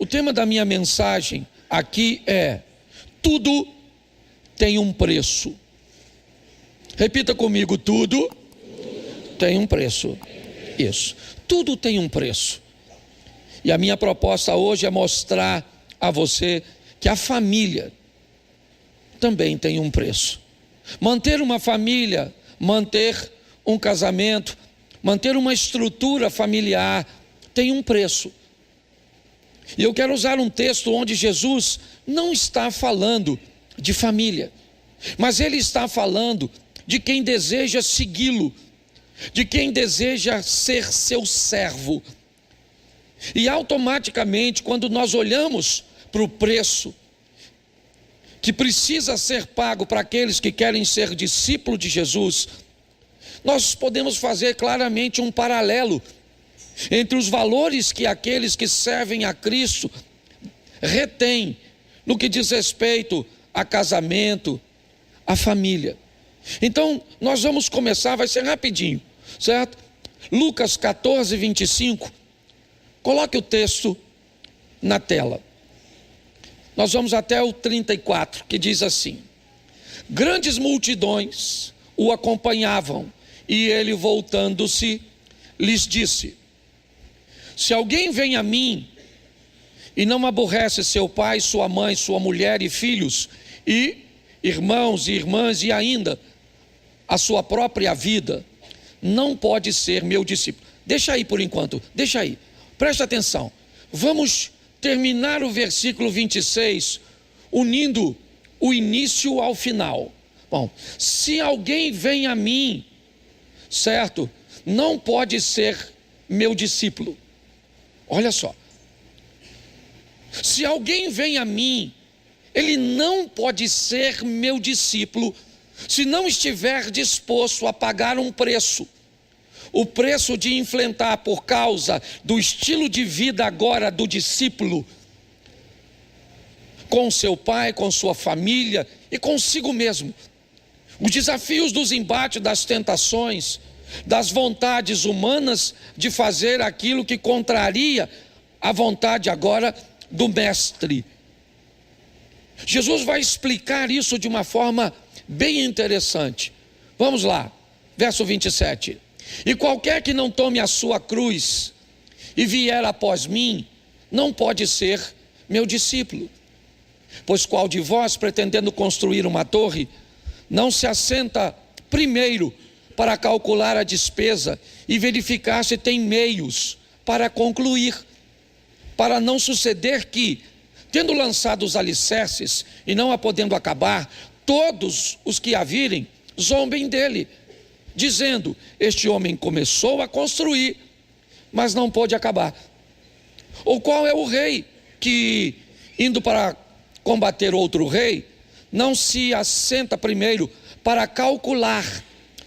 O tema da minha mensagem aqui é: tudo tem um preço. Repita comigo: tudo tem um preço. Isso, tudo tem um preço. E a minha proposta hoje é mostrar a você que a família também tem um preço. Manter uma família, manter um casamento, manter uma estrutura familiar tem um preço. E eu quero usar um texto onde Jesus não está falando de família, mas ele está falando de quem deseja segui-lo, de quem deseja ser seu servo. E automaticamente, quando nós olhamos para o preço que precisa ser pago para aqueles que querem ser discípulos de Jesus, nós podemos fazer claramente um paralelo entre os valores que aqueles que servem a Cristo retêm no que diz respeito a casamento, a família. Então, nós vamos começar, vai ser rapidinho, certo? Lucas 14, 25. Coloque o texto na tela. Nós vamos até o 34, que diz assim: grandes multidões o acompanhavam, e ele, voltando-se, lhes disse: se alguém vem a mim e não aborrece seu pai, sua mãe, sua mulher e filhos, e irmãos e irmãs, e ainda a sua própria vida, não pode ser meu discípulo. Deixa aí por enquanto, deixa aí, presta atenção. Vamos terminar o versículo 26, unindo o início ao final. Bom, se alguém vem a mim, certo, não pode ser meu discípulo. Olha só, se alguém vem a mim, ele não pode ser meu discípulo se não estiver disposto a pagar um preço. O preço de enfrentar, por causa do estilo de vida agora do discípulo, com seu pai, com sua família e consigo mesmo, os desafios dos embates, das tentações, das vontades humanas de fazer aquilo que contraria a vontade agora do mestre. Jesus vai explicar isso de uma forma bem interessante. Vamos lá, verso 27. E qualquer que não tome a sua cruz e vier após mim, não pode ser meu discípulo. Pois qual de vós, pretendendo construir uma torre, não se assenta primeiro para calcular a despesa e verificar se tem meios para concluir, para não suceder que, tendo lançado os alicerces e não a podendo acabar, todos os que a virem zombem dele, dizendo: este homem começou a construir, mas não pôde acabar. Ou qual é o rei que, indo para combater outro rei, não se assenta primeiro para calcular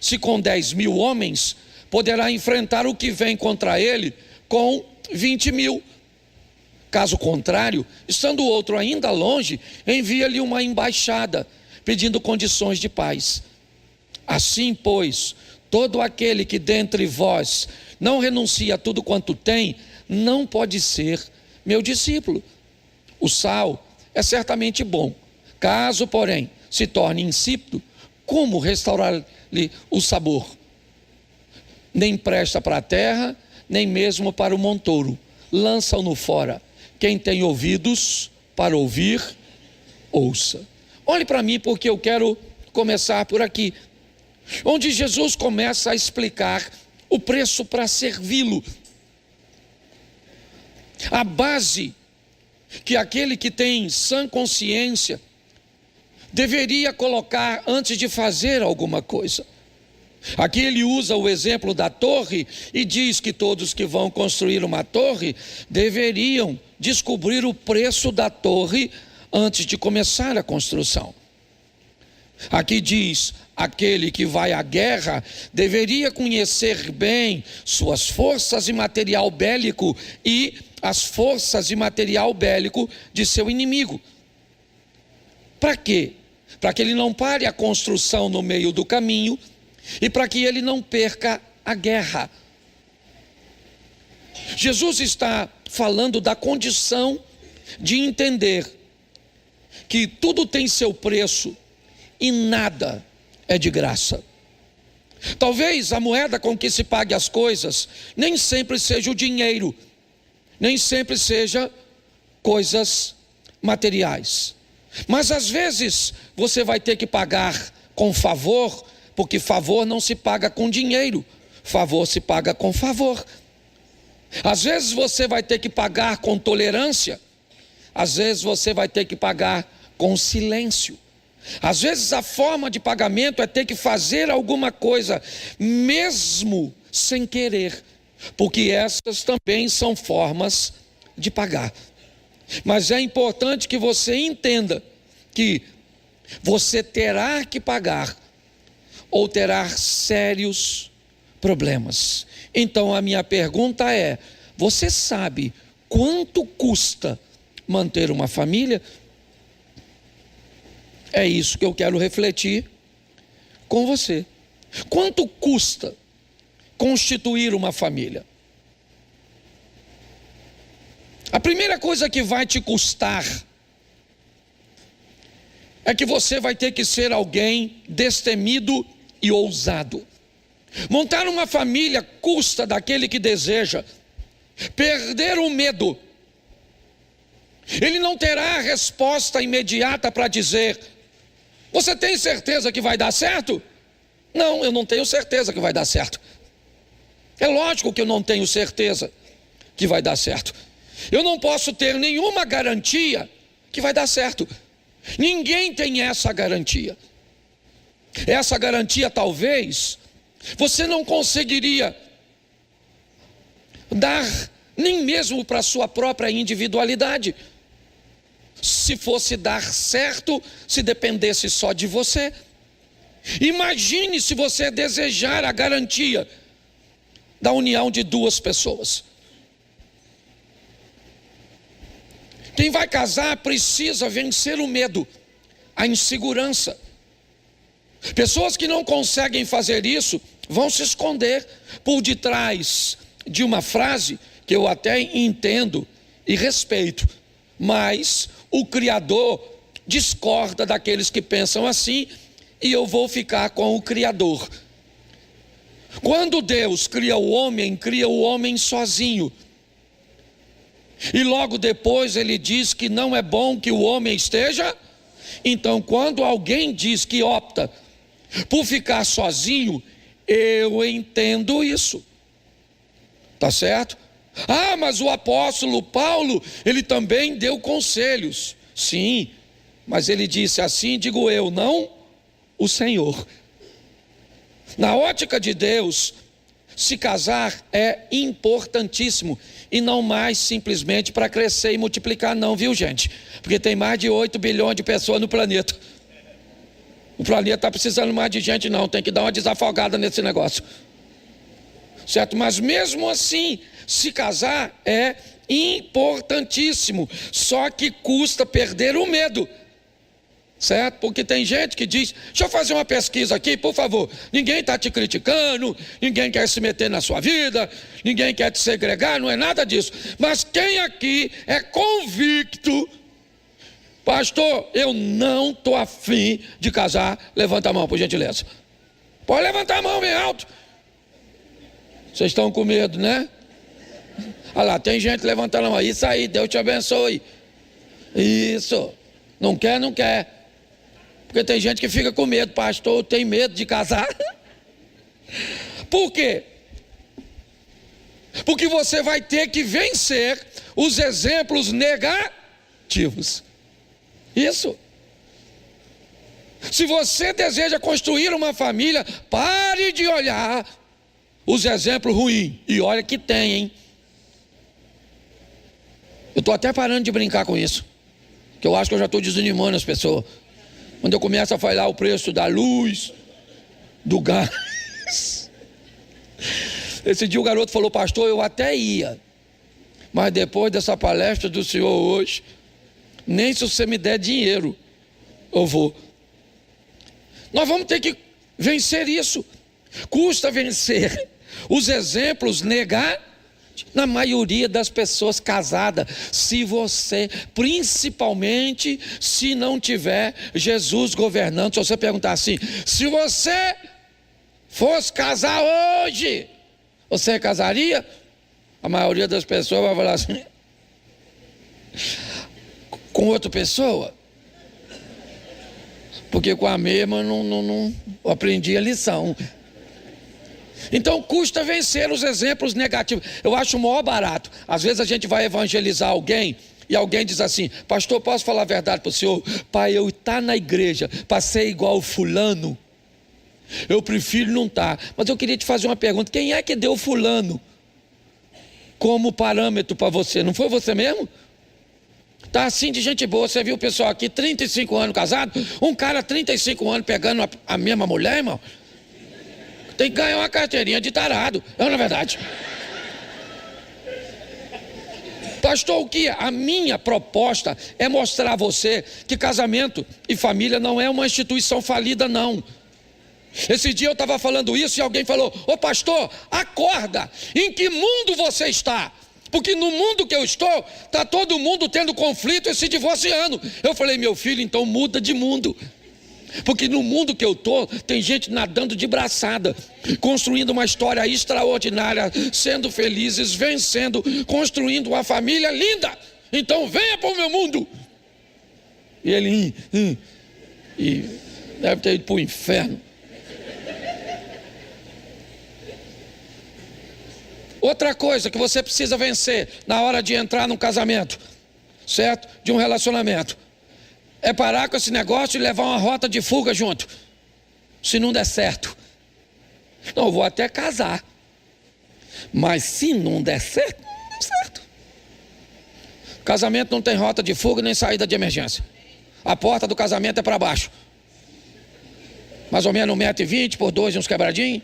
se com 10.000 homens poderá enfrentar o que vem contra ele com 20.000? Caso contrário, estando o outro ainda longe, envia-lhe uma embaixada, pedindo condições de paz. Assim, pois, todo aquele que dentre vós não renuncia a tudo quanto tem, não pode ser meu discípulo. O sal é certamente bom, caso, porém, se torne insípido, como restaurar-lhe o sabor? Nem presta para a terra, nem mesmo para o montouro. Lança-o fora. Quem tem ouvidos para ouvir, ouça. Olhe para mim, porque eu quero começar por aqui, onde Jesus começa a explicar o preço para servi-lo. A base que aquele que tem sã consciência deveria colocar antes de fazer alguma coisa. Aqui ele usa o exemplo da torre e diz que todos que vão construir uma torre deveriam descobrir o preço da torre antes de começar a construção. Aqui diz: aquele que vai à guerra deveria conhecer bem suas forças e material bélico e as forças e material bélico de seu inimigo. Para quê? Para que ele não pare a construção no meio do caminho e para que ele não perca a guerra. Jesus está falando da condição de entender que tudo tem seu preço e nada é de graça. Talvez a moeda com que se pague as coisas nem sempre seja o dinheiro, nem sempre seja coisas materiais. Mas às vezes você vai ter que pagar com favor, porque favor não se paga com dinheiro, favor se paga com favor. Às vezes você vai ter que pagar com tolerância, às vezes você vai ter que pagar com silêncio. Às vezes a forma de pagamento é ter que fazer alguma coisa, mesmo sem querer, porque essas também são formas de pagar. Mas é importante que você entenda que você terá que pagar ou terá sérios problemas. Então a minha pergunta é: você sabe quanto custa manter uma família? É isso que eu quero refletir com você. Quanto custa constituir uma família? A primeira coisa que vai te custar é que você vai ter que ser alguém destemido e ousado. Montar uma família custa daquele que deseja perder o medo. Ele não terá a resposta imediata para dizer: você tem certeza que vai dar certo? Não, eu não tenho certeza que vai dar certo. É lógico que eu não tenho certeza que vai dar certo. Eu não posso ter nenhuma garantia que vai dar certo. Ninguém tem essa garantia. Essa garantia talvez você não conseguiria dar nem mesmo para a sua própria individualidade. Se fosse dar certo, se dependesse só de você. Imagine se você desejar a garantia da união de duas pessoas. Quem vai casar precisa vencer o medo, a insegurança. Pessoas que não conseguem fazer isso vão se esconder por detrás de uma frase que eu até entendo e respeito, mas o Criador discorda daqueles que pensam assim, e eu vou ficar com o Criador. Quando Deus cria o homem sozinho. E logo depois ele diz que não é bom que o homem esteja. Então, quando alguém diz que opta por ficar sozinho, eu entendo isso. Tá certo? Ah, mas o apóstolo Paulo, ele também deu conselhos. Sim, mas ele disse assim, digo eu, não o Senhor. Na ótica de Deus, se casar é importantíssimo, e não mais simplesmente para crescer e multiplicar não, viu gente? Porque tem mais de 8 bilhões de pessoas no planeta. O planeta está precisando mais de gente não, tem que dar uma desafogada nesse negócio. Certo? Mas mesmo assim, se casar é importantíssimo, só que custa perder o medo. Certo? Porque tem gente que diz: deixa eu fazer uma pesquisa aqui, por favor. Ninguém está te criticando, ninguém quer se meter na sua vida, ninguém quer te segregar, não é nada disso. Mas quem aqui é convicto: pastor, eu não estou afim de casar? Levanta a mão, por gentileza. Pode levantar a mão bem alto. Vocês estão com medo, né? Olha lá, tem gente levantando a mão. Isso aí, Deus te abençoe. Isso. Não quer, não quer. Porque tem gente que fica com medo: pastor, tem medo de casar. Por quê? Porque você vai ter que vencer os exemplos negativos. Isso. Se você deseja construir uma família, pare de olhar os exemplos ruins. E olha que tem, hein? Eu estou até parando de brincar com isso, que eu acho que eu já estou desanimando as pessoas. Quando eu começo a falar o preço da luz, do gás. Esse dia o garoto falou: pastor, eu até ia, mas depois dessa palestra do senhor hoje, nem se você me der dinheiro, eu vou. Nós vamos ter que vencer isso. Custa vencer os exemplos negativos. Na maioria das pessoas casadas, se você, principalmente se não tiver Jesus governando, se você perguntar assim, se você fosse casar hoje, você casaria? A maioria das pessoas vai falar assim, com outra pessoa, porque com a mesma não aprendi a lição. Então custa vencer os exemplos negativos. Eu acho o maior barato. Às vezes a gente vai evangelizar alguém e alguém diz assim, pastor, posso falar a verdade para o senhor? Pai, eu estar na igreja para ser igual fulano, eu prefiro não estar. Mas eu queria te fazer uma pergunta, quem é que deu fulano como parâmetro para você? Não foi você mesmo? Tá assim de gente boa. Você viu o pessoal aqui 35 anos casado, um cara 35 anos pegando a mesma mulher, irmão, tem que ganhar uma carteirinha de tarado, não é verdade? Pastor, o que? A minha proposta é mostrar a você que casamento e família não é uma instituição falida, não. Esse dia eu estava falando isso e alguém falou, ô pastor, acorda, em que mundo você está? Porque no mundo que eu estou, está todo mundo tendo conflito e se divorciando. Eu falei, meu filho, então muda de mundo. Porque no mundo que eu estou, tem gente nadando de braçada, construindo uma história extraordinária, sendo felizes, vencendo, construindo uma família linda. Então venha para o meu mundo. E ele e deve ter ido para o inferno. Outra coisa que você precisa vencer na hora de entrar num casamento, certo? De um relacionamento, é parar com esse negócio e levar uma rota de fuga junto. Se não der certo, não, eu vou até casar, mas se não der certo, não der certo. Casamento não tem rota de fuga nem saída de emergência. A porta do casamento é para baixo, mais ou menos 1,20 m por 2 e uns quebradinhos,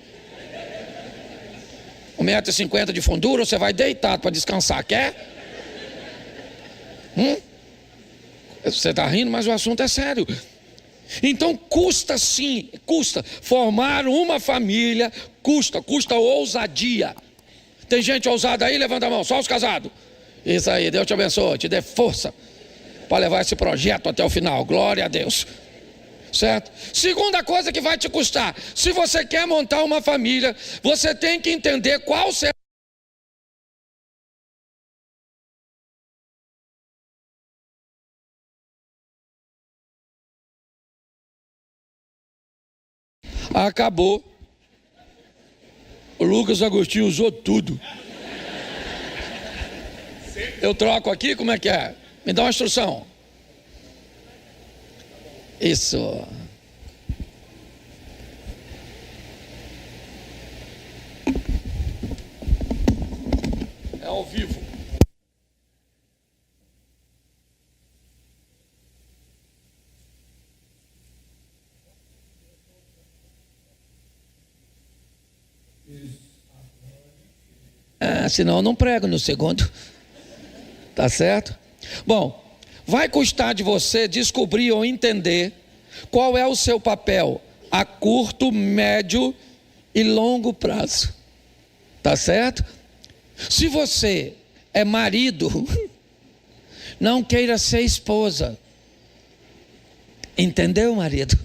1,50 m de fundura. Você vai deitado para descansar, quer? Você está rindo, mas o assunto é sério. Então custa sim, custa formar uma família, custa ousadia. Tem gente ousada aí? Levanta a mão, só os casados. Isso aí, Deus te abençoe, te dê força para levar esse projeto até o final, glória a Deus. Certo? Segunda coisa que vai te custar, se você quer montar uma família, você tem que entender qual será. Acabou. O Lucas Agostinho usou tudo. Eu troco aqui, como é que é? Me dá uma instrução. Isso. É ao vivo. Senão eu não prego no segundo. Tá certo? Bom, vai custar de você descobrir ou entender qual é o seu papel a curto, médio e longo prazo. Tá certo? Se você é marido, não queira ser esposa. Entendeu, marido?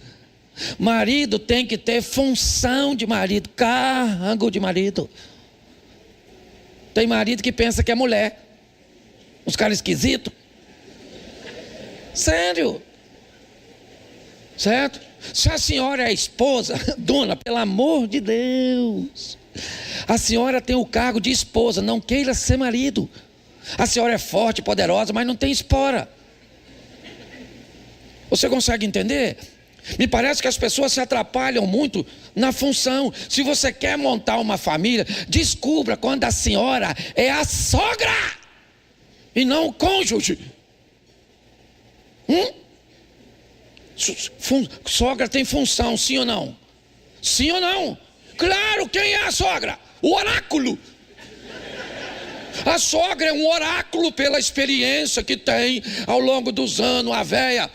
Marido tem que ter função de marido, cargo de marido. Tem marido que pensa que é mulher. Uns caras esquisitos. Sério. Certo? Se a senhora é esposa, dona, pelo amor de Deus, a senhora tem o cargo de esposa, não queira ser marido. A senhora é forte, poderosa, mas não tem espora. Você consegue entender? Me parece que as pessoas se atrapalham muito na função. Se você quer montar uma família, descubra quando a senhora é a sogra e não o cônjuge. Sogra tem função, sim ou não? Sim ou não? Claro, quem é a sogra? O oráculo. A sogra é um oráculo pela experiência que tem ao longo dos anos. A véia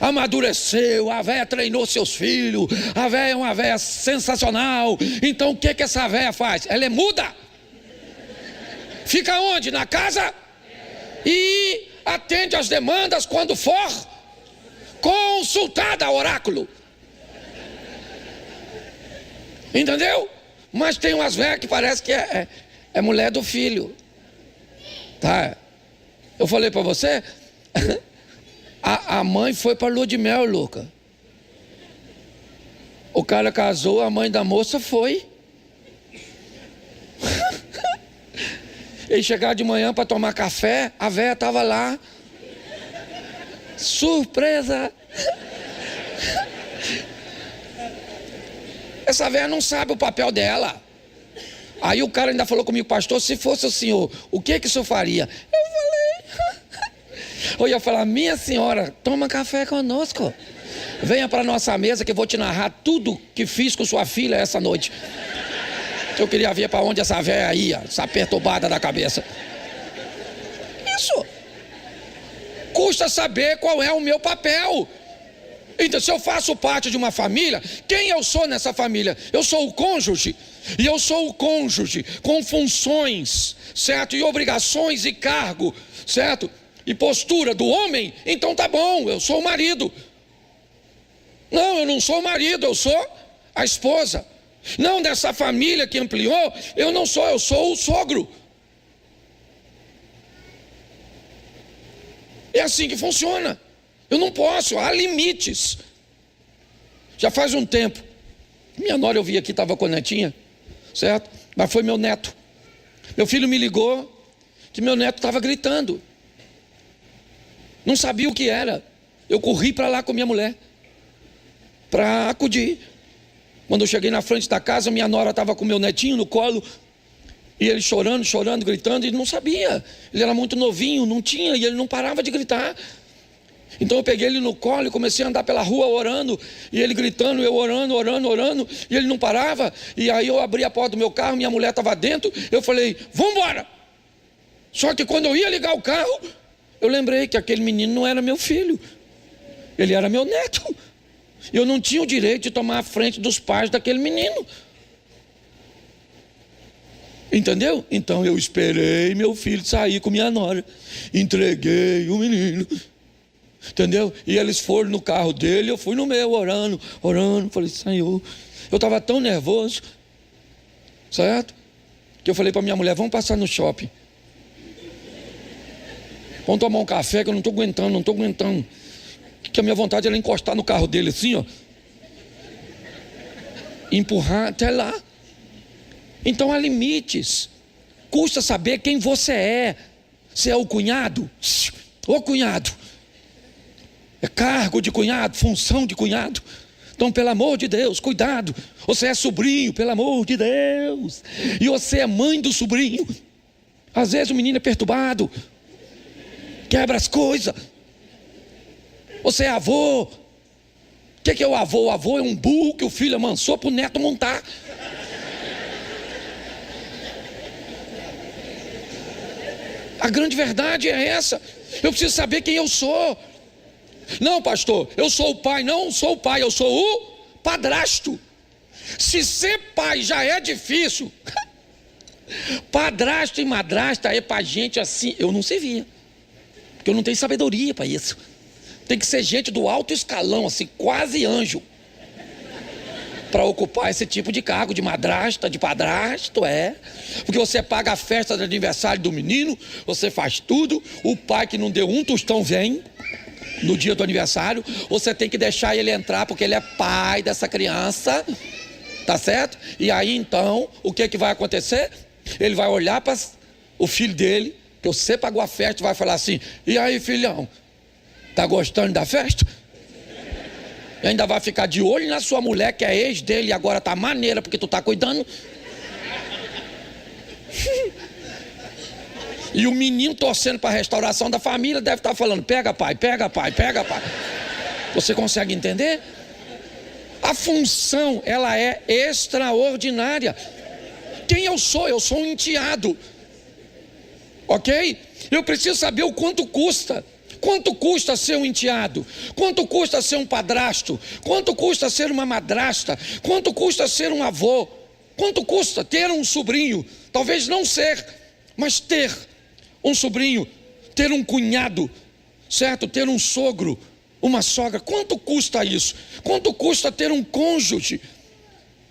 amadureceu, a véia treinou seus filhos, a véia é uma véia sensacional. Então o que essa véia faz? Ela é muda. Fica onde? Na casa? E atende às demandas quando for consultada, oráculo. Entendeu? Mas tem umas velhas que parece que é mulher do filho. Tá? Eu falei para você, a mãe foi para lua de mel, Luca. O cara casou, a mãe da moça foi. Ele chegava de manhã para tomar café, a velha estava lá. Surpresa! Essa velha não sabe o papel dela. Aí o cara ainda falou comigo, pastor, se fosse o senhor, o que o senhor faria? Eu ia falar, minha senhora, toma café conosco. Venha para nossa mesa que eu vou te narrar tudo que fiz com sua filha essa noite. Eu queria ver para onde essa velha ia, essa perturbada da cabeça. Isso. Custa saber qual é o meu papel. Então, se eu faço parte de uma família, quem eu sou nessa família? Eu sou o cônjuge. E eu sou o cônjuge com funções, certo? E obrigações e cargo, certo? E postura do homem. Então tá bom, eu sou o marido. Não, eu não sou o marido, eu sou a esposa. Não, dessa família que ampliou, eu não sou, eu sou o sogro. É assim que funciona. Eu não posso, há limites. Já faz um tempo, minha nora, eu vi aqui, estava com a netinha, certo? Mas foi meu neto. Meu filho me ligou que meu neto estava gritando. Não sabia o que era. Eu corri para lá com minha mulher para acudir. Quando eu cheguei na frente da casa, minha nora estava com meu netinho no colo, e ele chorando, chorando, gritando, e não sabia. Ele era muito novinho, não tinha, e ele não parava de gritar. Então eu peguei ele no colo e comecei a andar pela rua orando, e ele gritando, eu orando, e ele não parava. E aí eu abri a porta do meu carro, minha mulher estava dentro, eu falei, vamos embora. Só que quando eu ia ligar o carro, eu lembrei que aquele menino não era meu filho, ele era meu neto. Eu não tinha o direito de tomar a frente dos pais daquele menino. Entendeu? Então eu esperei meu filho sair com minha nora, entreguei o menino, entendeu? E eles foram no carro dele, eu fui no meu, orando, falei, Senhor, eu estava tão nervoso, certo? Que eu falei para minha mulher, vamos passar no shopping, vamos tomar um café que eu não estou aguentando, que a minha vontade era encostar no carro dele assim, ó, empurrar até lá. Então há limites. Custa saber quem você é. Você é o cunhado? O cunhado. É cargo de cunhado, função de cunhado. Então, pelo amor de Deus, cuidado. Você é sobrinho, pelo amor de Deus. E você é mãe do sobrinho. Às vezes o menino é perturbado, quebra as coisas. Você é avô. O que é o avô? O avô é um burro que o filho amansou para o neto montar. A grande verdade é essa. Eu preciso saber quem eu sou. Não, pastor, eu sou o pai. Não sou o pai, eu sou o padrasto. Se ser pai já é difícil, padrasto e madrasta é para gente assim. Eu não servia, porque eu não tenho sabedoria para isso. Tem que ser gente do alto escalão, assim, quase anjo, para ocupar esse tipo de cargo de madrasta, de padrasto, porque você paga a festa de aniversário do menino, você faz tudo, o pai que não deu um tostão vem no dia do aniversário, você tem que deixar ele entrar porque ele é pai dessa criança, tá certo? E aí então, o que vai acontecer? Ele vai olhar para o filho dele, que você pagou a festa, e vai falar assim, e aí filhão, tá gostando da festa? E ainda vai ficar de olho na sua mulher, que é ex dele, e agora tá maneira, porque tu tá cuidando. E o menino torcendo para a restauração da família, deve estar falando, pega pai, pega pai, pega pai. Você consegue entender? A função, ela é extraordinária. Quem eu sou? Eu sou um enteado. Ok? Eu preciso saber o quanto custa. Quanto custa ser um enteado? Quanto custa ser um padrasto? Quanto custa ser uma madrasta? Quanto custa ser um avô? Quanto custa ter um sobrinho? Talvez não ser, Mas ter um sobrinho, ter um cunhado, certo? Ter um sogro, uma sogra, quanto custa isso? Quanto custa ter um cônjuge?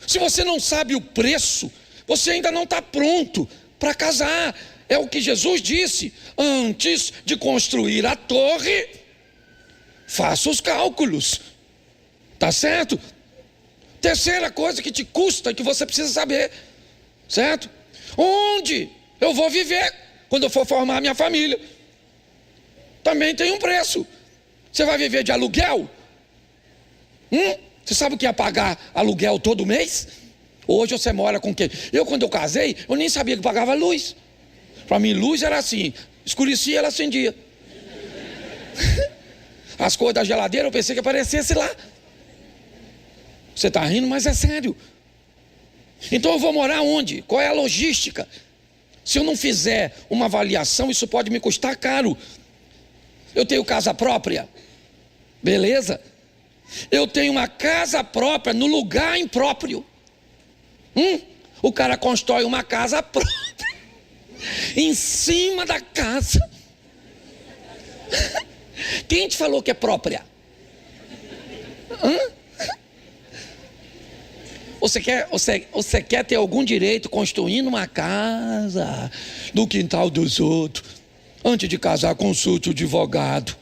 Se você não sabe o preço, você ainda não está pronto para casar. É o que Jesus disse: antes de construir a torre, faça os cálculos. Tá certo? Terceira coisa que te custa, que você precisa saber, certo? Onde eu vou viver quando eu for formar a minha família? Também tem um preço. Você vai viver de aluguel? Você sabe o que é pagar aluguel todo mês? Hoje você mora com quem? Quando eu casei, eu nem sabia que pagava luz. Para mim, luz era assim: escurecia, ela acendia. As cores da geladeira eu pensei que aparecesse lá. Você está rindo, mas é sério. Então eu vou morar onde? Qual é a logística? Se eu não fizer uma avaliação, isso pode me custar caro. Eu tenho casa própria, beleza? Eu tenho uma casa própria no lugar impróprio. O cara constrói uma casa própria em cima da casa. Quem te falou que é própria? Você quer ter algum direito construindo uma casa no quintal dos outros? Antes de casar, consulte o advogado.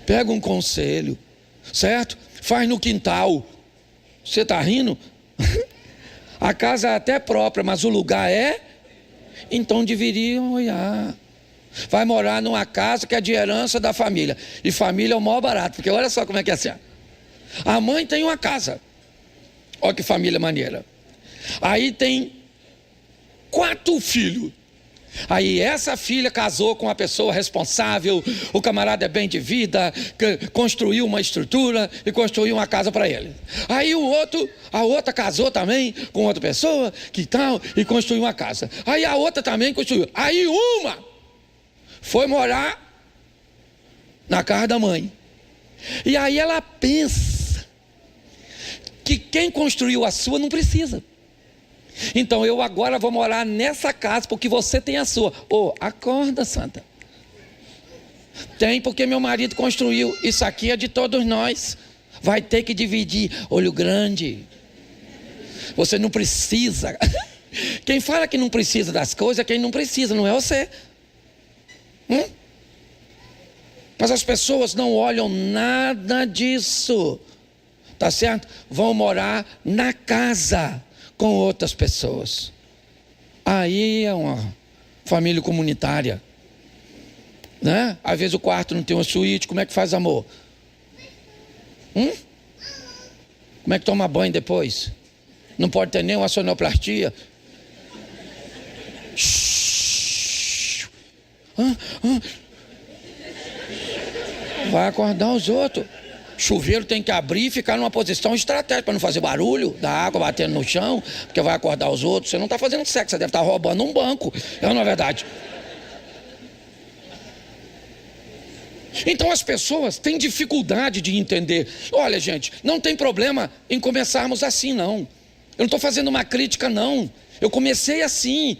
Pega um conselho, certo? Faz no quintal. Você está rindo? A casa é até própria, mas o lugar é? Então deveriam olhar. Vai morar numa casa que é de herança da família. E família é o maior barato, porque olha só como é que é assim. A mãe tem uma casa. Olha que família maneira. Aí tem 4 filhos. Aí essa filha casou com uma pessoa responsável, o camarada é bem de vida, construiu uma estrutura e construiu uma casa para ele. Aí a outra casou também com outra pessoa, que tal, e construiu uma casa. Aí a outra também construiu. Aí uma foi morar na casa da mãe. E aí ela pensa que quem construiu a sua não precisa. Então eu agora vou morar nessa casa porque você tem a sua. Acorda, santa. Tem, porque meu marido construiu. Isso aqui é de todos nós. Vai ter que dividir. Olho grande. Você não precisa. Quem fala que não precisa das coisas é quem não precisa, não é você. Mas as pessoas não olham nada disso. Tá certo? Vão morar na casa com outras pessoas. Aí é uma família comunitária, né? Às vezes o quarto não tem uma suíte. Como é que faz amor? Como é que toma banho depois? Não pode ter nem uma sonoplastia. Vai acordar os outros. Chuveiro tem que abrir e ficar numa posição estratégica para não fazer barulho da água batendo no chão, porque vai acordar os outros. Você não está fazendo sexo, você deve estar roubando um banco. Não é verdade? Então as pessoas têm dificuldade de entender. Olha, gente, não tem problema em começarmos assim, não. Eu não estou fazendo uma crítica, não. Eu comecei assim,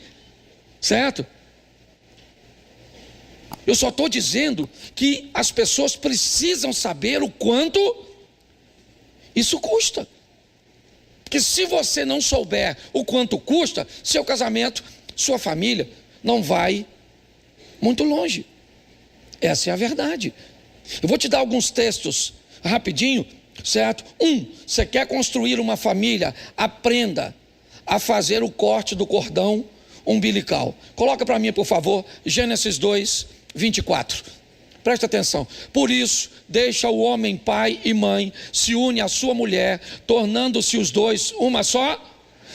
certo? Eu só estou dizendo que as pessoas precisam saber o quanto isso custa. Porque se você não souber o quanto custa, seu casamento, sua família, não vai muito longe. Essa é a verdade. Eu vou te dar alguns textos rapidinho, certo? Você quer construir uma família, aprenda a fazer o corte do cordão umbilical. Coloca para mim, por favor, Gênesis 2:24. Presta atenção. Por isso, deixa o homem pai e mãe, se une à sua mulher, tornando-se os dois uma só.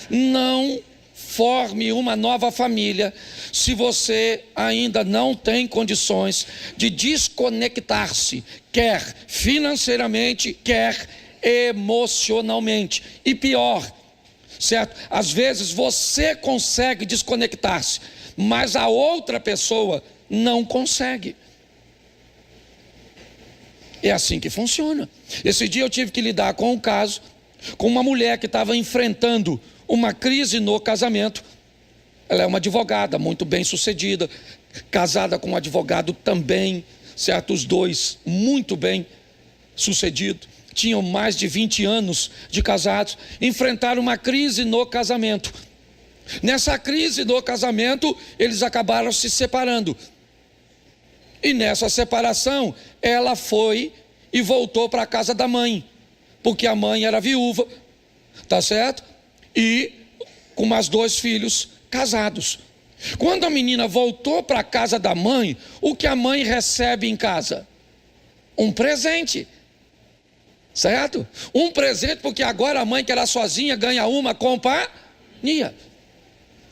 Não forme uma nova família se você ainda não tem condições de desconectar-se, quer financeiramente, quer emocionalmente. E pior, certo? Às vezes você consegue desconectar-se, mas a outra pessoa não consegue. É assim que funciona. Esse dia eu tive que lidar com um caso, com uma mulher que estava enfrentando uma crise no casamento. Ela é uma advogada muito bem sucedida, casada com um advogado também, certo? Os dois muito bem sucedidos, tinham mais de 20 anos de casados, enfrentaram uma crise no casamento. Nessa crise no casamento, eles acabaram se separando. E nessa separação, ela foi e voltou para a casa da mãe, porque a mãe era viúva, tá certo? E com mais 2 filhos casados. Quando a menina voltou para a casa da mãe, o que a mãe recebe em casa? Um presente, certo? Um presente, porque agora a mãe que era sozinha ganha uma companhia.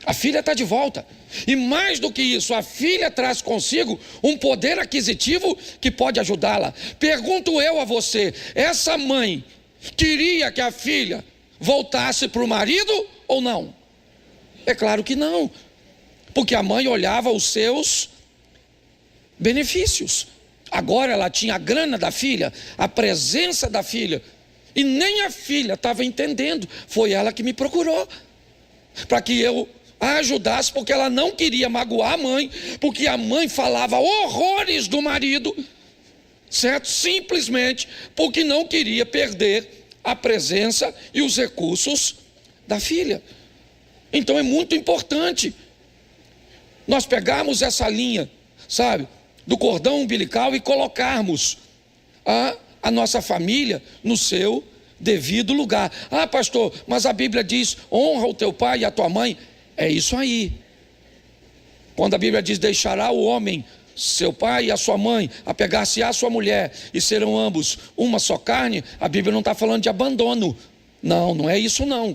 A filha está de volta. E mais do que isso, a filha traz consigo um poder aquisitivo que pode ajudá-la. Pergunto eu a você, essa mãe queria que a filha voltasse para o marido ou não? É claro que não, porque a mãe olhava os seus benefícios. Agora ela tinha a grana da filha, a presença da filha, e nem a filha estava entendendo. Foi ela que me procurou, para que eu a ajudasse, porque ela não queria magoar a mãe, porque a mãe falava horrores do marido, certo? Simplesmente porque não queria perder a presença e os recursos da filha. Então é muito importante nós pegarmos essa linha, sabe, do cordão umbilical e colocarmos a nossa família no seu devido lugar. Ah, pastor, mas a Bíblia diz, honra o teu pai e a tua mãe. É isso aí. Quando a Bíblia diz, deixará o homem seu pai e a sua mãe, apegar-se à sua mulher, e serão ambos uma só carne, a Bíblia não está falando de abandono. Não, não é isso não,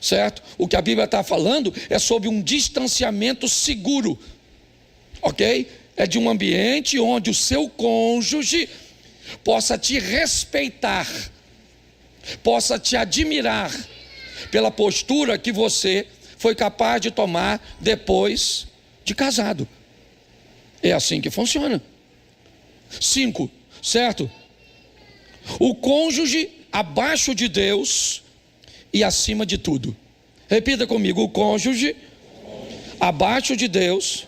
certo? O que a Bíblia está falando é sobre um distanciamento seguro, ok? É de um ambiente onde o seu cônjuge possa te respeitar, possa te admirar pela postura que você foi capaz de tomar depois de casado. É assim que funciona. 5, certo? O cônjuge abaixo de Deus e acima de tudo. Repita comigo, o cônjuge abaixo de Deus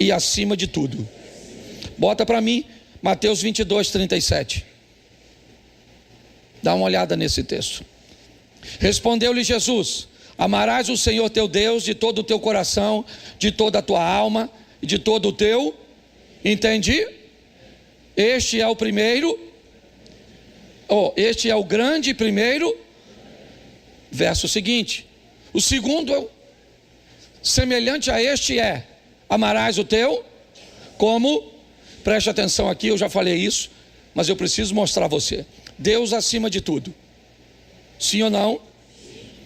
e acima de tudo. Bota para mim Mateus 22:37. Dá uma olhada nesse texto. Respondeu-lhe Jesus: amarás o Senhor teu Deus de todo o teu coração, de toda a tua alma e de todo o teu. Entendi? Este é o primeiro. Este é o grande primeiro. Verso seguinte. O segundo, semelhante a este é: amarás o teu como. Preste atenção aqui, eu já falei isso, mas eu preciso mostrar a você. Deus acima de tudo. Sim ou não?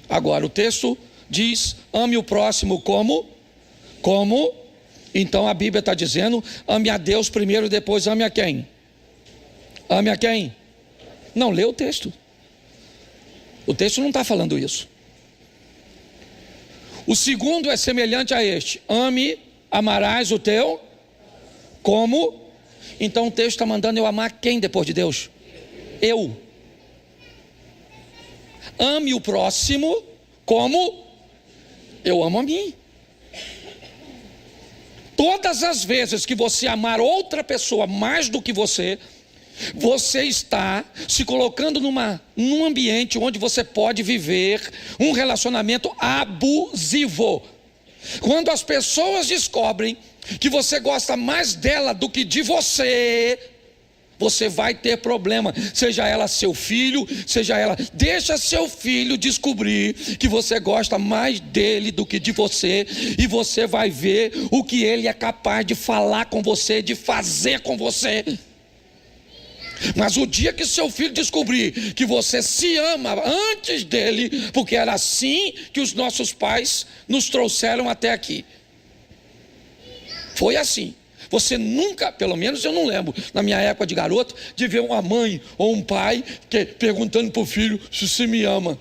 Agora o texto diz, ame o próximo como? Então a Bíblia está dizendo, ame a Deus primeiro e depois ame a quem? Ame a quem? Não, lê o texto. O texto não está falando isso. O segundo é semelhante a este: amarás o teu como. Então o texto está mandando eu amar quem depois de Deus? Eu. Ame o próximo como eu amo a mim. Todas as vezes que você amar outra pessoa mais do que você está se colocando num ambiente onde você pode viver um relacionamento abusivo. Quando as pessoas descobrem que você gosta mais dela do que de você, você vai ter problema. Seja ela seu filho, seja ela. Deixa seu filho descobrir que você gosta mais dele do que de você, e você vai ver o que ele é capaz de falar com você, de fazer com você. Mas o dia que seu filho descobrir que você se ama antes dele, porque era assim que os nossos pais nos trouxeram até aqui. Foi assim. Você nunca, pelo menos eu não lembro, na minha época de garoto, de ver uma mãe ou um pai perguntando para o filho se você me ama.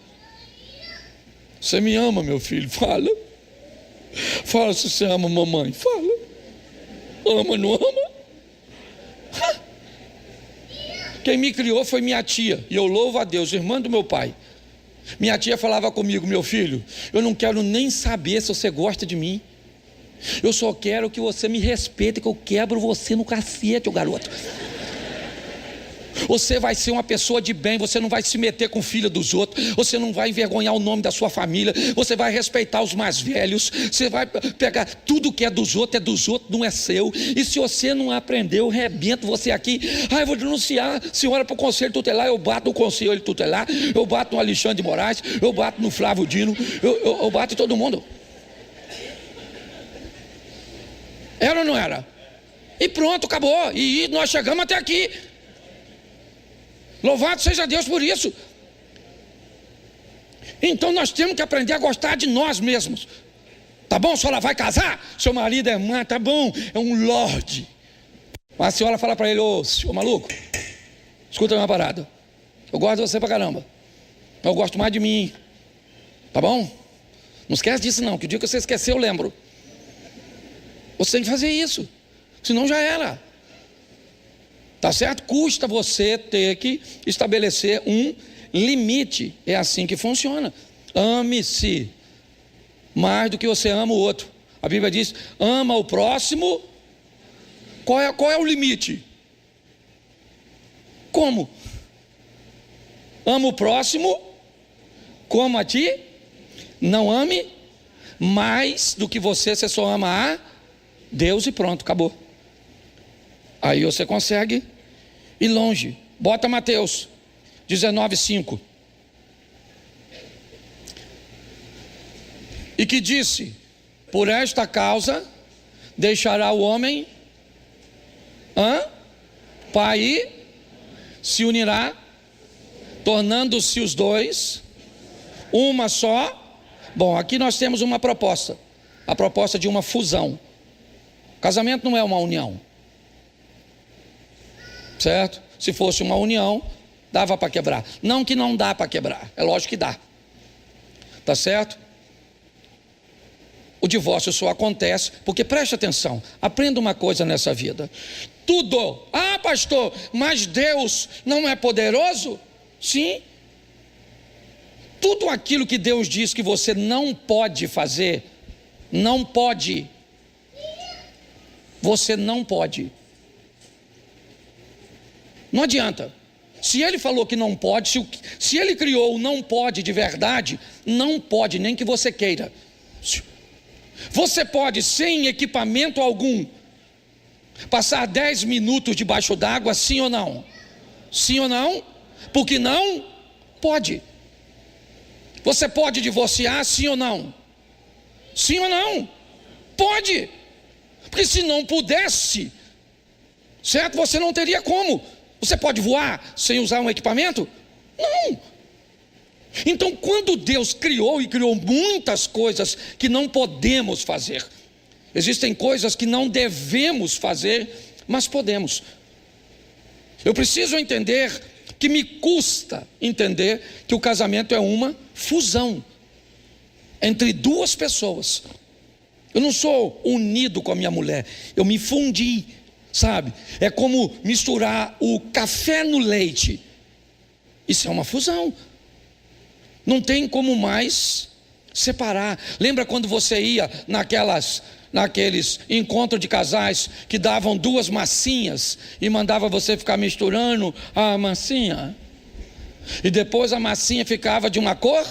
Você me ama, meu filho? Fala. Fala se você ama mamãe. Fala. Ama, não ama? Quem me criou foi minha tia, e eu louvo a Deus, irmã do meu pai. Minha tia falava comigo: meu filho, eu não quero nem saber se você gosta de mim. Eu só quero que você me respeite, que eu quebro você no cacete, ô garoto. Você vai ser uma pessoa de bem, você não vai se meter com filha dos outros, você não vai envergonhar o nome da sua família, você vai respeitar os mais velhos, você vai pegar tudo que é dos outros, não é seu. E se você não aprendeu, eu rebento você aqui. Eu vou denunciar a senhora para o conselho tutelar. Eu bato no conselho tutelar, eu bato no Alexandre de Moraes, eu bato no Flávio Dino, eu bato em todo mundo. Era ou não era? E pronto, acabou. E nós chegamos até aqui. Louvado seja Deus por isso. Então nós temos que aprender a gostar de nós mesmos. Tá bom, a senhora vai casar? Seu marido é mãe, tá bom, é um lorde. Mas a senhora fala para ele: ô maluco, escuta uma parada. Eu gosto de você pra caramba. Eu gosto mais de mim. Tá bom? Não esquece disso não, que o dia que você esquecer eu lembro. Você tem que fazer isso, senão já era. Tá certo? Custa você ter que estabelecer um limite. É assim que funciona. Ame-se mais do que você ama o outro. A Bíblia diz: ama o próximo. Qual é o limite? Como? Ama o próximo como a ti. Não ame mais do que você só ama a Deus e pronto, acabou. Aí você consegue ir longe. Bota Mateus 19:5. E que disse: por esta causa deixará o homem pai e se unirá, tornando-se os dois uma só. Bom, aqui nós temos uma proposta, a proposta de uma fusão. Casamento não é uma união, certo? Se fosse uma união, dava para quebrar. Não que não dá para quebrar, é lógico que dá. Tá certo? O divórcio só acontece porque, preste atenção, aprenda uma coisa nessa vida. Tudo, pastor, mas Deus não é poderoso? Sim. Tudo aquilo que Deus diz que você não pode fazer, não pode. Você não pode. Não adianta. Se ele falou que não pode, se ele criou o não pode de verdade, não pode, nem que você queira. Você pode, sem equipamento algum, passar 10 minutos debaixo d'água, sim ou não? Sim ou não? Porque não pode. Você pode divorciar, sim ou não? Sim ou não? Pode. Porque se não pudesse, certo? Você não teria como. Você pode voar sem usar um equipamento? Não. Então, quando Deus criou, e criou muitas coisas que não podemos fazer, existem coisas que não devemos fazer, mas podemos. Eu preciso entender que me custa entender que o casamento é uma fusão entre duas pessoas. Eu não sou unido com a minha mulher, eu me fundi, sabe? É como misturar o café no leite. Isso é uma fusão. Não tem como mais separar. Lembra quando você ia naqueles encontros de casais que davam 2 massinhas e mandava você ficar misturando a massinha? E depois a massinha ficava de uma cor?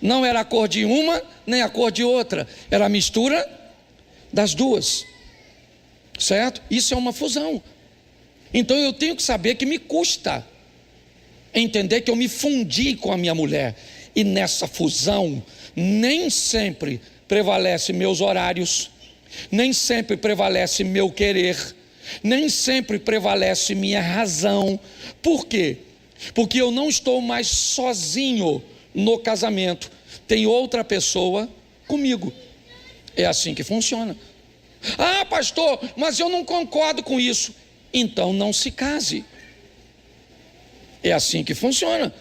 Não era a cor de uma, nem a cor de outra. Era a mistura das duas. Certo? Isso é uma fusão. Então eu tenho que saber que me custa entender que eu me fundi com a minha mulher. E nessa fusão, nem sempre prevalece meus horários, nem sempre prevalece meu querer, nem sempre prevalece minha razão. Por quê? Porque eu não estou mais sozinho no casamento, tem outra pessoa comigo. É assim que funciona. Pastor, mas eu não concordo com isso. Então não se case. É assim que funciona,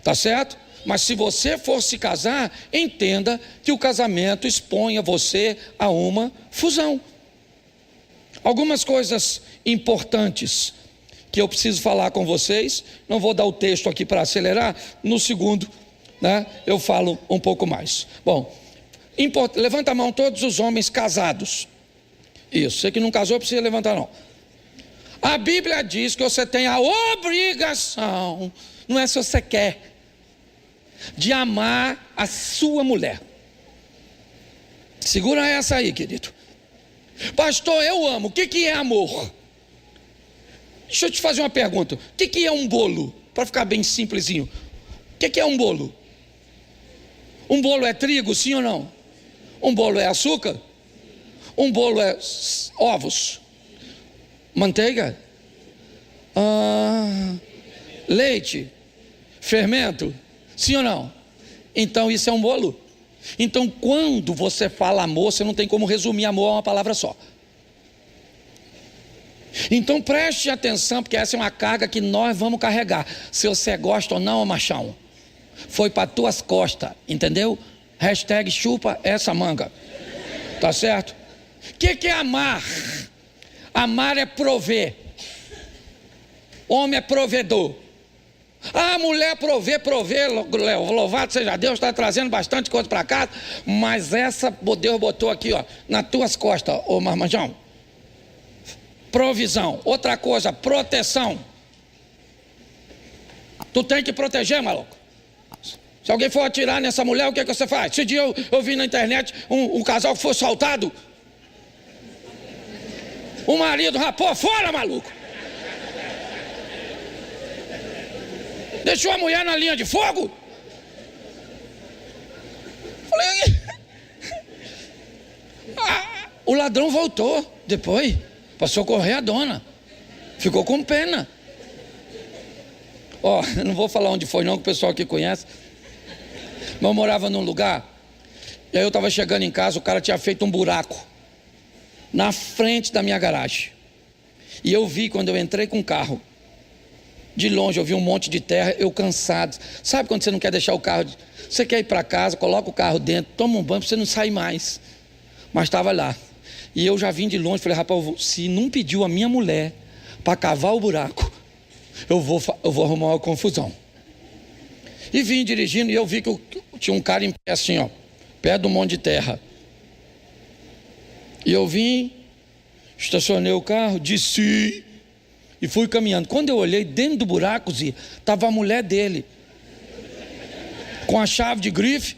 tá certo? Mas se você for se casar, entenda que o casamento expõe a você a uma fusão. Algumas coisas importantes que eu preciso falar com vocês. Não vou dar o texto aqui para acelerar. No segundo, né, eu falo um pouco mais. Bom, levanta a mão todos os homens casados. Isso, você que não casou precisa levantar não. A Bíblia diz que você tem a obrigação, não é se você quer, de amar a sua mulher. Segura essa aí, querido. Pastor, eu amo. O que é amor? Deixa eu te fazer uma pergunta. O que é um bolo? Para ficar bem simplesinho. O que é um bolo? Um bolo é trigo, sim ou não? Um bolo é açúcar? Um bolo é ovos? Manteiga? Leite? Fermento? Sim ou não? Então isso é um bolo. Então quando você fala amor, você não tem como resumir amor a uma palavra só. Então preste atenção, porque essa é uma carga que nós vamos carregar. Se você gosta ou não, machão, foi para tuas costas, entendeu? Hashtag chupa essa manga. Tá certo? O que é amar? Amar é prover. Homem é provedor. A mulher prover, louvado seja Deus, está trazendo bastante coisa para casa, mas essa Deus botou aqui, ó, nas tuas costas, ô marmanjão. Provisão. Outra coisa, proteção. Tu tem que proteger, maluco. Se alguém for atirar nessa mulher, o que você faz? Esse dia eu vi na internet um casal que foi assaltado. O marido rapou fora, maluco. Deixou a mulher na linha de fogo. Falei, o ladrão voltou depois para socorrer a dona. Ficou com pena. Ó, eu não vou falar onde foi não, que o pessoal aqui conhece. Mas eu morava num lugar, e aí eu estava chegando em casa, o cara tinha feito um buraco na frente da minha garagem. E eu vi, quando eu entrei com o carro, de longe eu vi um monte de terra, eu cansado. Sabe quando você não quer deixar o carro? Você quer ir para casa, coloca o carro dentro, toma um banho para você não sair mais. Mas estava lá. E eu já vim de longe, falei, rapaz, se não pediu a minha mulher para cavar o buraco, eu vou arrumar uma confusão. E vim dirigindo e eu vi que tinha um cara em pé assim, ó, perto do monte de terra. E eu vim, estacionei o carro, desci e fui caminhando. Quando eu olhei dentro do buraco, estava a mulher dele, com a chave de grife,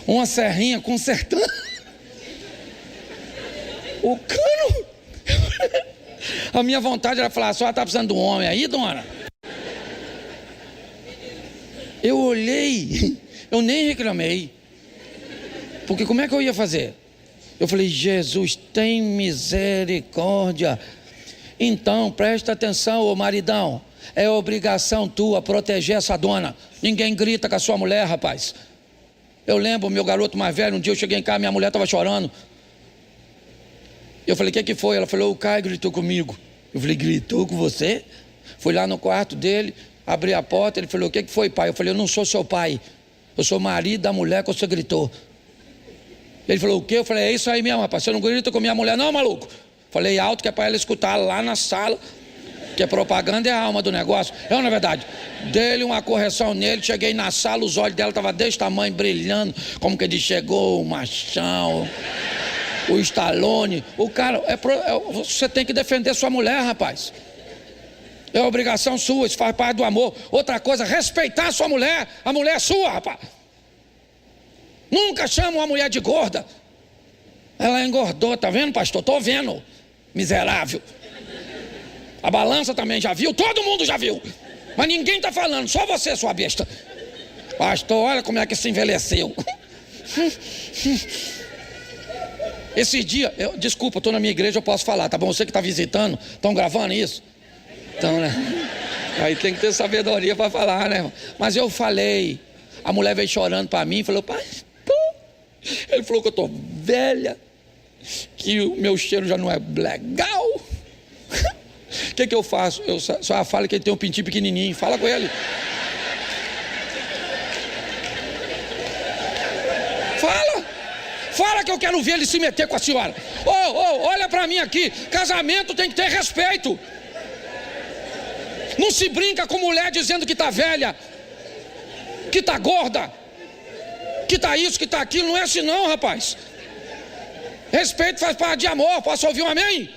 uma serrinha consertando o cano. A minha vontade era falar, a senhora está precisando de um homem aí, dona? Eu olhei, eu nem reclamei, porque como é que eu ia fazer? Eu falei, Jesus, tem misericórdia. Então, presta atenção, ô maridão, é obrigação tua proteger essa dona. Ninguém grita com a sua mulher, rapaz. Eu lembro, meu garoto mais velho, um dia eu cheguei em casa, minha mulher estava chorando. Eu falei, o que foi? Ela falou, o Caio gritou comigo. Eu falei, gritou com você? Fui lá no quarto dele, abri a porta, ele falou, o que foi, pai? Eu falei, eu não sou seu pai, eu sou marido da mulher que você gritou. Ele falou, o quê? Eu falei, é isso aí mesmo, rapaz, você não grita com minha mulher não, maluco? Falei alto que é para ela escutar lá na sala, que a propaganda é a alma do negócio. Eu, na verdade, dei uma correção nele, cheguei na sala, os olhos dela estavam desse tamanho, brilhando, como que ele chegou, o machão, o Stallone. O cara, você tem que defender sua mulher, rapaz. É obrigação sua, isso faz parte do amor. Outra coisa, respeitar sua mulher. A mulher é sua, rapaz. Nunca chama uma mulher de gorda. Ela engordou, tá vendo, pastor? Tô vendo, miserável. A balança também já viu, todo mundo já viu. Mas ninguém tá falando, só você, sua besta. Pastor, olha como é que se envelheceu. Esse dia, desculpa, eu tô na minha igreja, eu posso falar, tá bom? Você que tá visitando, estão gravando isso? Então, né? Aí tem que ter sabedoria para falar, né? Mas eu falei, a mulher veio chorando para mim e falou, pastor, ele falou que eu tô velha, que o meu cheiro já não é legal. O que eu faço? Eu só falo que ele tem um pintinho pequenininho, fala com ele. Fala que eu quero ver ele se meter com a senhora. Olha para mim aqui, casamento tem que ter respeito. Não se brinca com mulher dizendo que está velha, que está gorda, que está isso, que está aquilo. Não é assim não, rapaz. Respeito faz parte de amor. Posso ouvir um amém?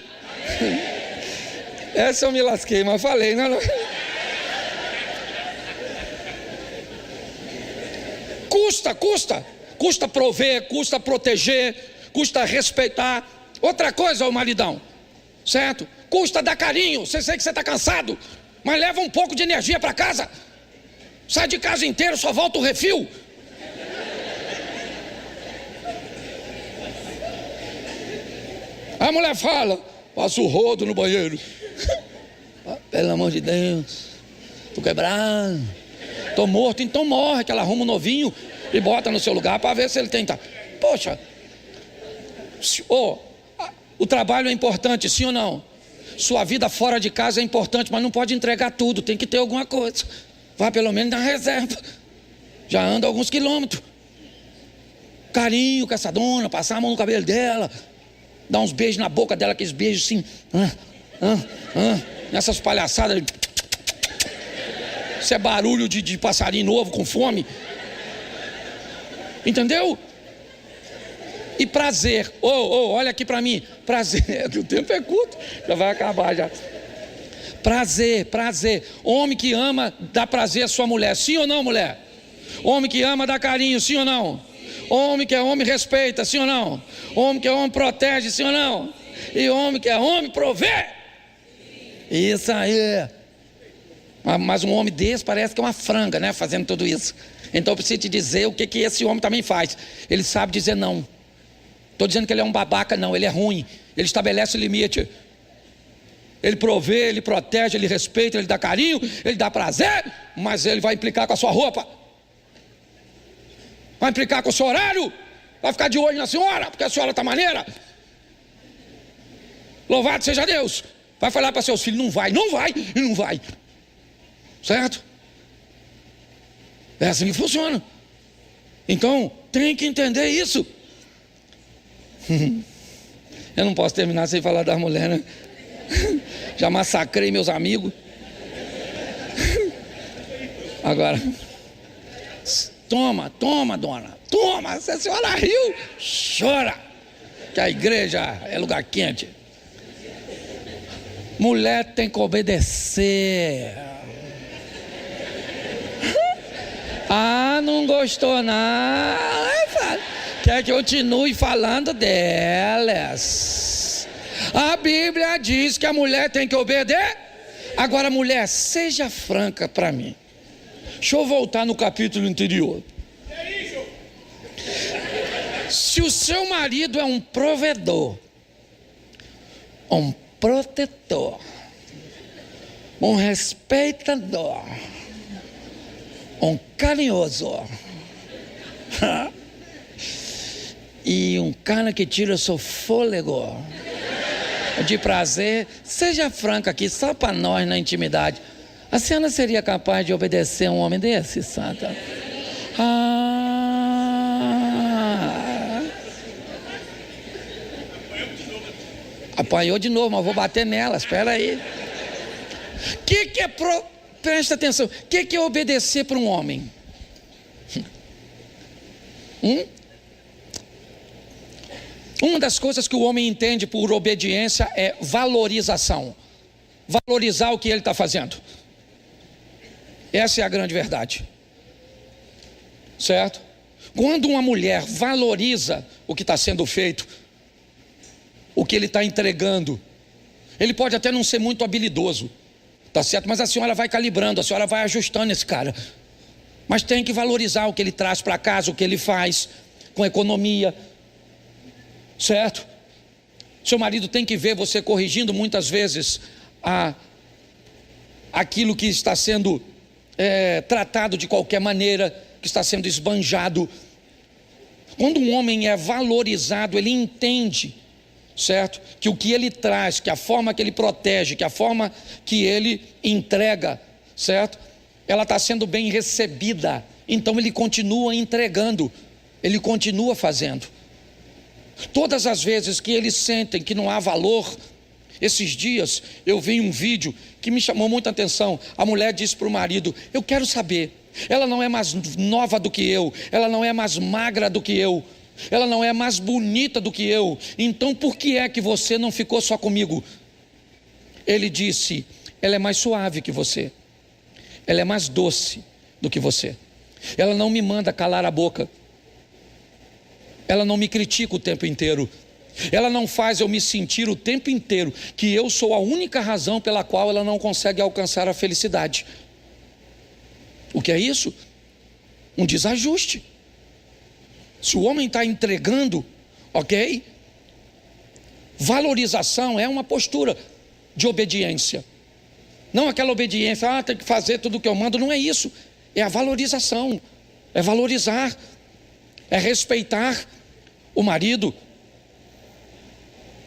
Essa eu me lasquei, mas falei, não. Custa prover, custa proteger, custa respeitar. Outra coisa, ô maridão, certo? Custa dar carinho. Você sei que você está cansado, mas leva um pouco de energia para casa. Sai de casa inteiro, só volta o refil. A mulher fala, passa o rodo no banheiro. Pelo amor de Deus, tô quebrado, tô morto. Então morre, que ela arruma um novinho e bota no seu lugar para ver se ele tenta. Poxa, o trabalho é importante, sim ou não? Sua vida fora de casa é importante, mas não pode entregar tudo, tem que ter alguma coisa. Vai pelo menos na reserva. Já anda alguns quilômetros. Carinho com essa dona, passar a mão no cabelo dela, dar uns beijos na boca dela, aqueles beijos assim, nessas palhaçadas. Isso é barulho de passarinho novo com fome. Entendeu? E prazer. Olha aqui pra mim. Prazer. O tempo é curto, já vai acabar já. Prazer. Homem que ama dá prazer à sua mulher. Sim ou não, mulher? Homem que ama dá carinho. Sim ou não? Homem que é homem respeita. Sim ou não? Homem que é homem protege. Sim ou não? E homem que é homem provê. Isso aí. Mas um homem desse parece que é uma franga, né? Fazendo tudo isso. Então eu preciso te dizer o que esse homem também faz. Ele sabe dizer não. Estou dizendo que ele é um babaca, não. Ele é ruim. Ele estabelece limite. Ele provê, ele protege, ele respeita, ele dá carinho, ele dá prazer, mas ele vai implicar com a sua roupa, vai implicar com o seu horário, vai ficar de olho na senhora, porque a senhora está maneira. Louvado seja Deus. Vai falar para seus filhos, não vai, e não vai. Certo? É assim que funciona. Então, tem que entender isso. Eu não posso terminar sem falar das mulheres, né? Já massacrei meus amigos. Agora, toma, dona. Toma, se a senhora riu, chora. Que a igreja é lugar quente. Mulher tem que obedecer. Não gostou não. Quer que eu continue falando delas. A Bíblia diz que a mulher tem que obedecer. Agora, mulher, seja franca para mim. Deixa eu voltar no capítulo anterior. Se o seu marido é um provedor, um protetor, um respeitador, um carinhoso e um cara que tira o seu fôlego de prazer, seja franca aqui, só para nós na intimidade. A senhora seria capaz de obedecer a um homem desse, santa? Apanhou de novo, mas vou bater nela, espera aí. Presta atenção, o que é obedecer para um homem? Uma das coisas que o homem entende por obediência é valorização. Valorizar o que ele está fazendo. Essa é a grande verdade. Certo? Quando uma mulher valoriza o que está sendo feito, o que ele está entregando, ele pode até não ser muito habilidoso, tá certo? Mas a senhora vai calibrando, a senhora vai ajustando esse cara. Mas tem que valorizar o que ele traz para casa, o que ele faz com economia. Certo? Seu marido tem que ver você corrigindo muitas vezes aquilo que está sendo tratado de qualquer maneira, que está sendo esbanjado. Quando um homem é valorizado, ele entende, certo? Que o que ele traz, que a forma que ele protege, que a forma que ele entrega, certo? Ela está sendo bem recebida. Então ele continua entregando, ele continua fazendo. Todas as vezes que eles sentem que não há valor, Esses dias eu vi um vídeo que me chamou muita atenção. A mulher disse para o marido: eu quero saber, ela não é mais nova do que eu, ela não é mais magra do que eu, ela não é mais bonita do que eu, então por que é que você não ficou só comigo? Ele disse: ela é mais suave que você, ela é mais doce do que você, ela não me manda calar a boca, ela não me critica o tempo inteiro, ela não faz eu me sentir o tempo inteiro que eu sou a única razão pela qual ela não consegue alcançar a felicidade. O que é isso? Um desajuste. Se o homem está entregando, ok? Valorização é uma postura de obediência. Não aquela obediência, tem que fazer tudo o que eu mando, não é isso. É a valorização, é valorizar, é respeitar o marido.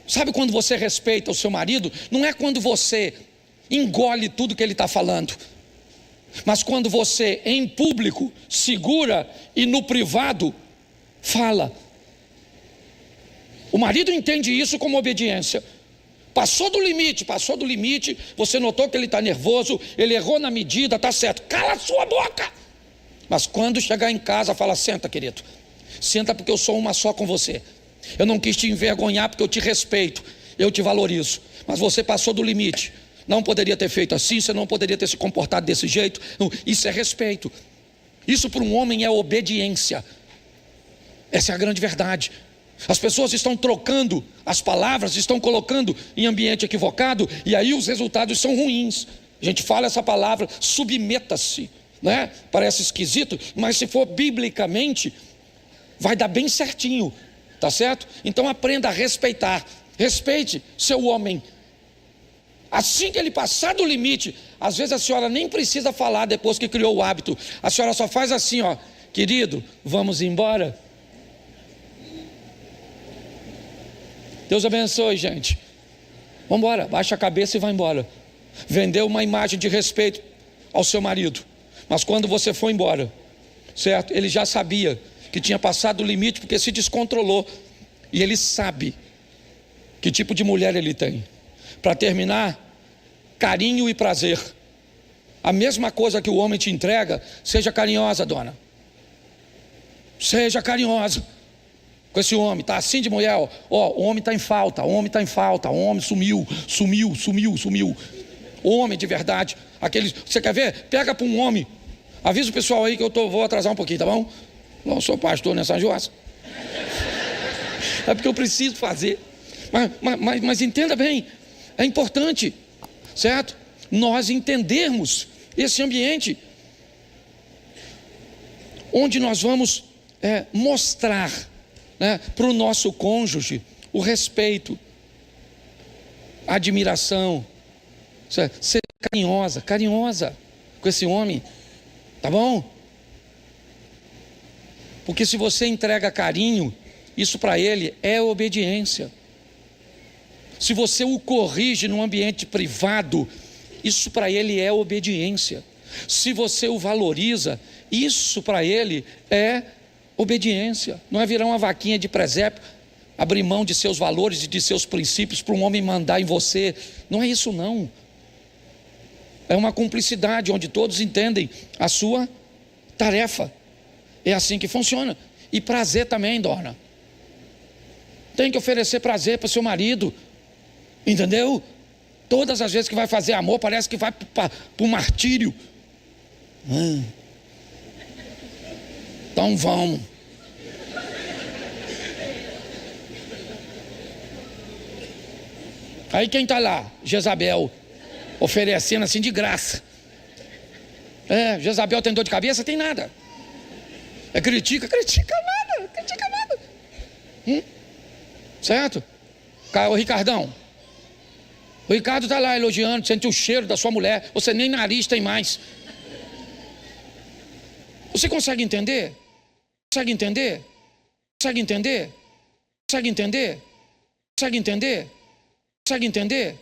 Sabe quando você respeita o seu marido? Não é quando você engole tudo que ele está falando, mas quando você em público segura e no privado fala. O marido entende isso como obediência. Passou do limite, você notou que ele está nervoso, ele errou na medida, está certo, cala a sua boca. Mas quando chegar em casa, fala: senta, querido, senta, porque eu sou uma só com você. Eu não quis te envergonhar porque eu te respeito, eu te valorizo, mas você passou do limite, não poderia ter feito assim, você não poderia ter se comportado desse jeito. Isso é respeito, isso para um homem é obediência. Essa é a grande verdade. As pessoas estão trocando as palavras, estão colocando em ambiente equivocado, e aí os resultados são ruins. A gente fala essa palavra, submeta-se, né? Parece esquisito, mas se for biblicamente, vai dar bem certinho, tá certo? Então aprenda a respeitar, respeite seu homem. Assim que ele passar do limite, às vezes a senhora nem precisa falar depois que criou o hábito, a senhora só faz assim, ó: querido, vamos embora? Deus abençoe, gente. Vamos embora, baixa a cabeça e vai embora. Vendeu uma imagem de respeito ao seu marido, mas quando você foi embora, certo? Ele já sabia que tinha passado o limite, porque se descontrolou, e ele sabe que tipo de mulher ele tem. Para terminar, carinho e prazer. A mesma coisa que o homem te entrega, seja carinhosa, dona. Seja carinhosa com esse homem, tá assim de mulher, ó, o homem está em falta, o homem sumiu. O homem de verdade, aqueles, você quer ver? Pega para um homem, avisa o pessoal aí que vou atrasar um pouquinho, tá bom? Não sou pastor nessa jossa. É porque eu preciso fazer. Mas entenda bem, é importante, certo? Nós entendermos esse ambiente onde nós vamos mostrar, né, para o nosso cônjuge o respeito, a admiração, ser carinhosa com esse homem, tá bom? Porque se você entrega carinho, isso para ele é obediência. Se você o corrige num ambiente privado, isso para ele é obediência. Se você o valoriza, isso para ele é obediência. Não é virar uma vaquinha de presépio, abrir mão de seus valores e de seus princípios para um homem mandar em você. Não é isso, não. É uma cumplicidade onde todos entendem a sua tarefa. É assim que funciona. E prazer também, dona. Tem que oferecer prazer para o seu marido, entendeu? Todas as vezes que vai fazer amor, parece que vai para o martírio. Então vamos. Aí quem está lá? Jezabel, oferecendo assim de graça. Jezabel tem dor de cabeça? Tem nada. Critica nada. Certo? O Ricardão. O Ricardo está lá elogiando, sente o cheiro da sua mulher. Você nem nariz tem mais. Você consegue entender? Consegue entender? Consegue entender? Consegue entender? Consegue entender? Consegue entender?